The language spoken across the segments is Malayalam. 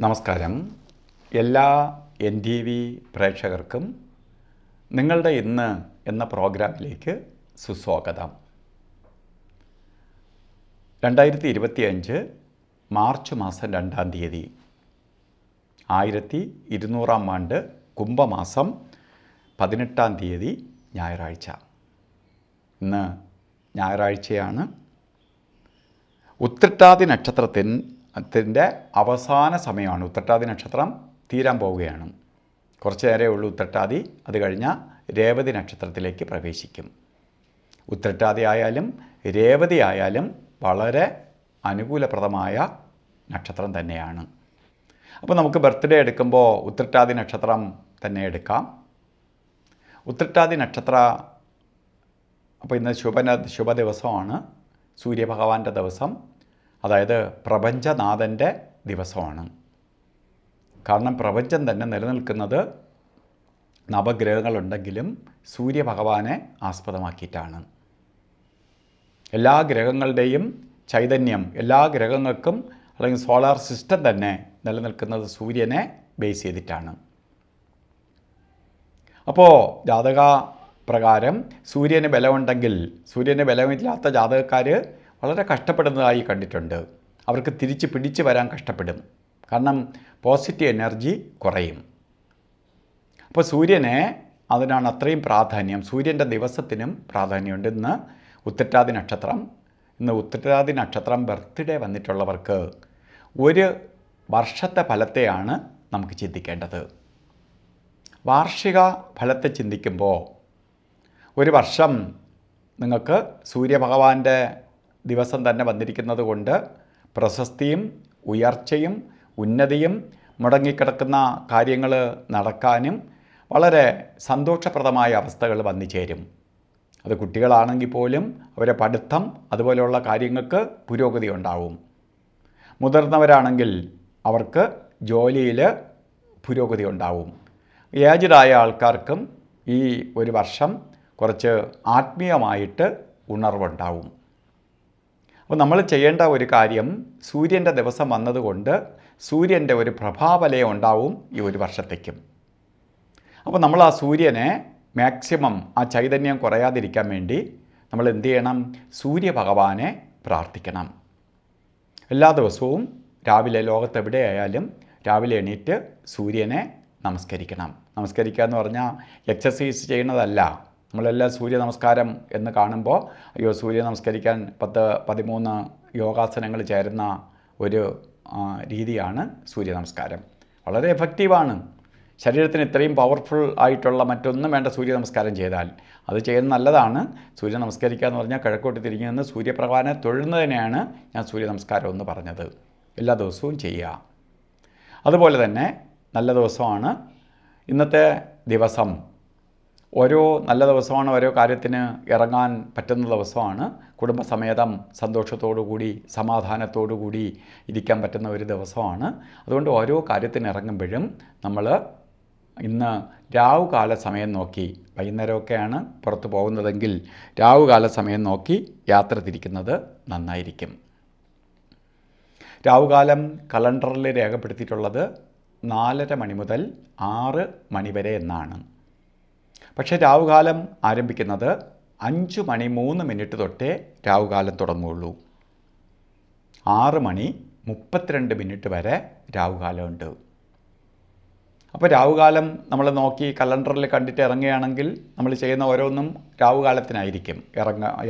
നമസ്കാരം. എല്ലാ NTV പ്രേക്ഷകർക്കും നിങ്ങളുടെ ഇന്ന് എന്ന പ്രോഗ്രാമിലേക്ക് സുസ്വാഗതം. 2025 മാർച്ച് മാസം 2-ാം തീയതി 1200-ാം ആണ്ട് കുംഭമാസം 18-ാം തീയതി ഞായറാഴ്ച. ഇന്ന് ഞായറാഴ്ചയാണ്. ഉത്രട്ടാതി നക്ഷത്രത്തിൻ്റെ അവസാന സമയമാണ്. ഉത്രട്ടാതി നക്ഷത്രം തീരാൻ പോവുകയാണ്. കുറച്ച് നേരമേ ഉള്ളൂ ഉത്രട്ടാതി. അത് കഴിഞ്ഞാൽ രേവതി നക്ഷത്രത്തിലേക്ക് പ്രവേശിക്കും. ഉത്രട്ടാതി ആയാലും രേവതി ആയാലും വളരെ അനുകൂലപ്രദമായ നക്ഷത്രം തന്നെയാണ്. അപ്പോൾ നമുക്ക് ബർത്ത്ഡേ എടുക്കുമ്പോൾ ഉത്രട്ടാതി നക്ഷത്രം തന്നെ എടുക്കാം. ഉത്രട്ടാതി നക്ഷത്ര അപ്പോൾ ഇന്ന് ശുഭ ദിവസമാണ്. സൂര്യഭഗവാന്റെ ദിവസം, അതായത് പ്രപഞ്ചനാഥൻ്റെ ദിവസമാണ്. കാരണം പ്രപഞ്ചം തന്നെ നിലനിൽക്കുന്നത് നവഗ്രഹങ്ങളുണ്ടെങ്കിലും സൂര്യഭഗവാനെ ആസ്പദമാക്കിയിട്ടാണ്. എല്ലാ ഗ്രഹങ്ങളുടെയും ചൈതന്യം, എല്ലാ ഗ്രഹങ്ങൾക്കും അല്ലെങ്കിൽ സോളാർ സിസ്റ്റം തന്നെ നിലനിൽക്കുന്നത് സൂര്യനെ ബേസ് ചെയ്തിട്ടാണ്. അപ്പോൾ ജാതക പ്രകാരം സൂര്യന് ബലമുണ്ടെങ്കിൽ, സൂര്യന് ബലമില്ലാത്ത ജാതകക്കാർ വളരെ കഷ്ടപ്പെടുന്നതായി കണ്ടിട്ടുണ്ട്. അവർക്ക് തിരിച്ച് പിടിച്ച് വരാൻ കഷ്ടപ്പെടും. കാരണം പോസിറ്റീവ് എനർജി കുറയും. അപ്പോൾ സൂര്യനെ, അതിനാണ് അത്രയും പ്രാധാന്യം. സൂര്യൻ്റെ ദിവസത്തിനും പ്രാധാന്യമുണ്ട്. ഇന്ന് ഉത്രട്ടാതി നക്ഷത്രം ബർത്ത്ഡേ വന്നിട്ടുള്ളവർക്ക് ഒരു വർഷത്തെ ഫലത്തെയാണ് നമുക്ക് ചിന്തിക്കേണ്ടത്. വാർഷിക ഫലത്തെ ചിന്തിക്കുമ്പോൾ ഒരു വർഷം നിങ്ങൾക്ക് സൂര്യഭഗവാന്റെ ദിവസം തന്നെ വന്നിരിക്കുന്നത് കൊണ്ട് പ്രശസ്തിയും ഉയർച്ചയും ഉന്നതിയും മുടങ്ങിക്കിടക്കുന്ന കാര്യങ്ങൾ നടക്കാനും വളരെ സന്തോഷപ്രദമായ അവസ്ഥകൾ വന്നു ചേരും. അത് കുട്ടികളാണെങ്കിൽ പോലും അവരെ പഠിത്തം അതുപോലെയുള്ള കാര്യങ്ങൾക്ക് പുരോഗതി ഉണ്ടാവും. മുതിർന്നവരാണെങ്കിൽ അവർക്ക് ജോലിയിൽ പുരോഗതി ഉണ്ടാവും. ഏജ്ഡായ ആൾക്കാർക്കും ഈ ഒരു വർഷം കുറച്ച് ആത്മീയമായിട്ട് ഉണർവുണ്ടാവും. അപ്പോൾ നമ്മൾ ചെയ്യേണ്ട ഒരു കാര്യം, സൂര്യൻ്റെ ദിവസം വന്നതുകൊണ്ട് സൂര്യൻ്റെ ഒരു പ്രഭാവലയം ഉണ്ടാവും ഈ ഒരു വർഷത്തേക്കും. അപ്പോൾ നമ്മൾ ആ സൂര്യനെ മാക്സിമം ആ ചൈതന്യം കുറയാതിരിക്കാൻ വേണ്ടി നമ്മൾ എന്ത് ചെയ്യണം? സൂര്യഭഗവാനെ പ്രാർത്ഥിക്കണം. എല്ലാ ദിവസവും രാവിലെ, ലോകത്തെവിടെയായാലും രാവിലെ എണീറ്റ് സൂര്യനെ നമസ്കരിക്കണം. നമസ്കരിക്കുക എന്ന് പറഞ്ഞാൽ എക്സസൈസ് ചെയ്യുന്നതല്ല. നമ്മളെല്ലാം സൂര്യ നമസ്കാരം എന്ന് കാണുമ്പോൾ അയ്യോ സൂര്യ നമസ്കരിക്കാൻ 10-13 യോഗാസനങ്ങൾ ചേരുന്ന ഒരു രീതിയാണ് സൂര്യ നമസ്കാരം. വളരെ എഫക്റ്റീവാണ്. ശരീരത്തിന് ഇത്രയും പവർഫുൾ ആയിട്ടുള്ള മറ്റൊന്നും വേണ്ട സൂര്യ നമസ്കാരം ചെയ്താൽ. അത് ചെയ്യുന്നത് നല്ലതാണ്. സൂര്യ നമസ്കരിക്കുക എന്ന് പറഞ്ഞാൽ കിഴക്കോട്ട് തിരിഞ്ഞു നിന്ന് സൂര്യഭഗവാനെ തൊഴുന്നതിനെയാണ് ഞാൻ സൂര്യ നമസ്കാരം എന്ന് പറഞ്ഞത്. എല്ലാ ദിവസവും ചെയ്യുക. അതുപോലെ തന്നെ നല്ല ദിവസമാണ് ഇന്നത്തെ ദിവസം. ഓരോ നല്ല ദിവസമാണ്, ഓരോ കാര്യത്തിന് ഇറങ്ങാൻ പറ്റുന്ന ദിവസമാണ്. കുടുംബസമേതം സന്തോഷത്തോടുകൂടി സമാധാനത്തോടുകൂടി ഇരിക്കാൻ പറ്റുന്ന ഒരു ദിവസമാണ്. അതുകൊണ്ട് ഓരോ കാര്യത്തിന് ഇറങ്ങുമ്പോഴും നമ്മൾ ഇന്ന് രാവുകാല സമയം നോക്കി, വൈകുന്നേരമൊക്കെയാണ് പുറത്ത് പോകുന്നതെങ്കിൽ രാവുകാല സമയം നോക്കി യാത്ര തിരിക്കുന്നത് നന്നായിരിക്കും. രാവുകാലം കലണ്ടറിൽ രേഖപ്പെടുത്തിയിട്ടുള്ളത് 4:30 മണി മുതൽ 6 മണി വരെ എന്നാണ്. പക്ഷേ രാവുകാലം ആരംഭിക്കുന്നത് 5:03 തൊട്ടേ രാവുകാലം തുടങ്ങുകയുള്ളൂ. 6:32 വരെ രാവുകാലമുണ്ട്. അപ്പോൾ രാവുകാലം നമ്മൾ നോക്കി കലണ്ടറിൽ കണ്ടിട്ട് ഇറങ്ങുകയാണെങ്കിൽ നമ്മൾ ചെയ്യുന്ന ഓരോന്നും രാവുകാലത്തിനായിരിക്കും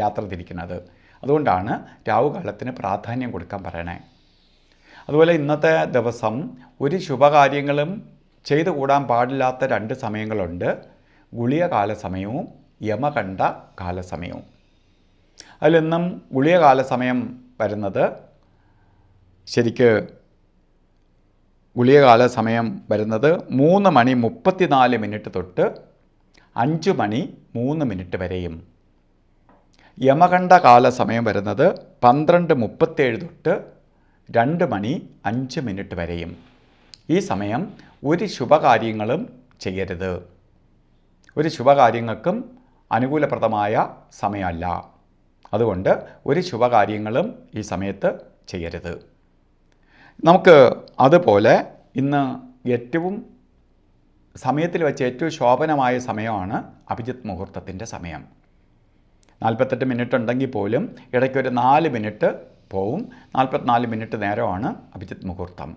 യാത്ര തിരിക്കുന്നത്. അതുകൊണ്ടാണ് രാവുകാലത്തിന് പ്രാധാന്യം കൊടുക്കാൻ പറയണേ. അതുപോലെ ഇന്നത്തെ ദിവസം ഒരു ശുഭകാര്യങ്ങളും ചെയ്തു കൂടാൻ പാടില്ലാത്ത 2 സമയങ്ങളുണ്ട്. ഗുളികകാല സമയവും യമകണ്ഠ കാലസമയവും. അതിലൊന്നും ഗുളികകാല സമയം വരുന്നത് ഗുളികകാല സമയം വരുന്നത് 3:34 തൊട്ട് 5:03 വരെയും യമകണ്ഠ കാല സമയം വരുന്നത് 12:37 തൊട്ട് 2:05 വരെയും. ഈ സമയം ഒരു ശുഭകാര്യങ്ങളും ചെയ്യരുത്. ഒരു ശുഭകാര്യങ്ങൾക്കും അനുകൂലപ്രദമായ സമയമല്ല. അതുകൊണ്ട് ഒരു ശുഭകാര്യങ്ങളും ഈ സമയത്ത് ചെയ്യരുത്. നമുക്ക് അതുപോലെ ഇന്ന് ഏറ്റവും സമയത്തിൽ വെച്ച് ഏറ്റവും ശോഭനമായ സമയമാണ് അഭിജിത്ത് മുഹൂർത്തത്തിൻ്റെ സമയം. 48 മിനിറ്റ് ഉണ്ടെങ്കിൽ പോലും ഇടയ്ക്കൊരു 4 മിനിറ്റ് പോവും. 44 മിനിറ്റ് നേരമാണ് അഭിജിത്ത് മുഹൂർത്തം.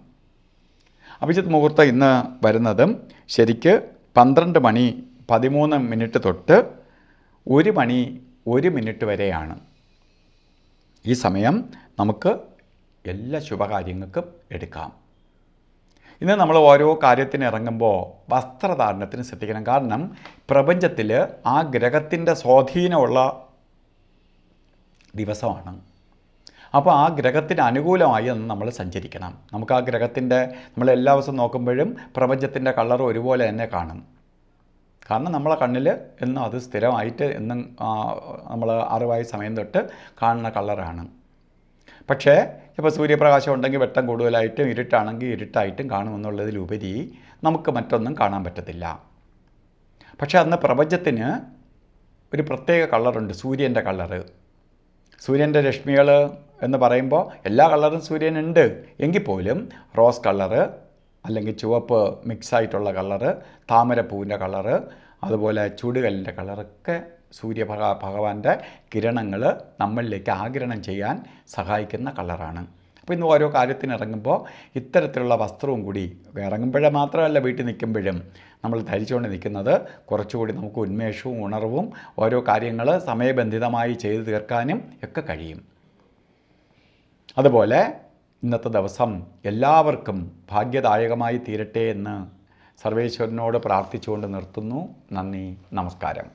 അഭിജിത്ത് മുഹൂർത്തം ഇന്ന് വരുന്നതും ശരിക്ക് 12 മണി 13 മിനിറ്റ് തൊട്ട് 1 മണി 1 മിനിറ്റ് വരെയാണ്. ഈ സമയം നമുക്ക് എല്ലാ ശുഭകാര്യങ്ങൾക്കും എടുക്കാം. ഇന്ന് നമ്മൾ ഓരോ കാര്യത്തിന് ഇറങ്ങുമ്പോൾ വസ്ത്രധാരണത്തിന് ശ്രദ്ധിക്കണം. കാരണം പ്രപഞ്ചത്തിൽ ആ ഗ്രഹത്തിൻ്റെ സ്വാധീനമുള്ള ദിവസമാണ്. അപ്പോൾ ആ ഗ്രഹത്തിന് അനുകൂലമായി ഒന്ന് നമ്മൾ സഞ്ചരിക്കണം. നമുക്ക് ആ ഗ്രഹത്തിൻ്റെ നമ്മൾ എല്ലാ ദിവസവും നോക്കുമ്പോഴും പ്രപഞ്ചത്തിൻ്റെ കളർ ഒരുപോലെ തന്നെ കാണും. കാരണം നമ്മളെ കണ്ണിൽ എന്നും അത് സ്ഥിരമായിട്ട് എന്നും നമ്മൾ അറിവായ സമയം തൊട്ട് കാണുന്ന കളറാണ്. പക്ഷേ ഇപ്പോൾ സൂര്യപ്രകാശം ഉണ്ടെങ്കിൽ വെട്ടം കൂടുതലായിട്ടും ഇരുട്ടാണെങ്കിൽ ഇരുട്ടായിട്ടും കാണുമെന്നുള്ളതിലുപരി നമുക്ക് മറ്റൊന്നും കാണാൻ പറ്റത്തില്ല. പക്ഷേ അന്ന് പ്രപഞ്ചത്തിന് ഒരു പ്രത്യേക കളറുണ്ട്, സൂര്യൻ്റെ കളറ്. സൂര്യൻ്റെ രശ്മികൾ എന്ന് പറയുമ്പോൾ എല്ലാ കളറും സൂര്യനുണ്ട് എങ്കിൽ പോലും റോസ് കളറ് അല്ലെങ്കിൽ ചുവപ്പ് മിക്സായിട്ടുള്ള കളറ്, താമരപ്പൂവിൻ്റെ കളറ്, അതുപോലെ ചൂടുകല്ലിൻ്റെ കളറൊക്കെ ഭഗവാന്റെ കിരണങ്ങൾ നമ്മളിലേക്ക് ആഗിരണം ചെയ്യാൻ സഹായിക്കുന്ന കളറാണ്. അപ്പോൾ ഇന്ന് ഓരോ കാര്യത്തിന് ഇറങ്ങുമ്പോൾ ഇത്തരത്തിലുള്ള വസ്ത്രവും കൂടി ഇറങ്ങുമ്പോഴേ മാത്രമല്ല വീട്ടിൽ നിൽക്കുമ്പോഴും നമ്മൾ ധരിച്ചുകൊണ്ട് നിൽക്കുന്നത് കുറച്ചുകൂടി നമുക്ക് ഉന്മേഷവും ഉണർവും ഓരോ കാര്യങ്ങൾ സമയബന്ധിതമായി ചെയ്തു തീർക്കാനും ഒക്കെ കഴിയും. അതുപോലെ ഇന്നത്തെ ദിവസം എല്ലാവർക്കും ഭാഗ്യദായകമായി തീരട്ടെ എന്ന് സർവേശ്വരനോട് പ്രാർത്ഥിച്ചുകൊണ്ട് നിർത്തുന്നു. നന്ദി, നമസ്കാരം.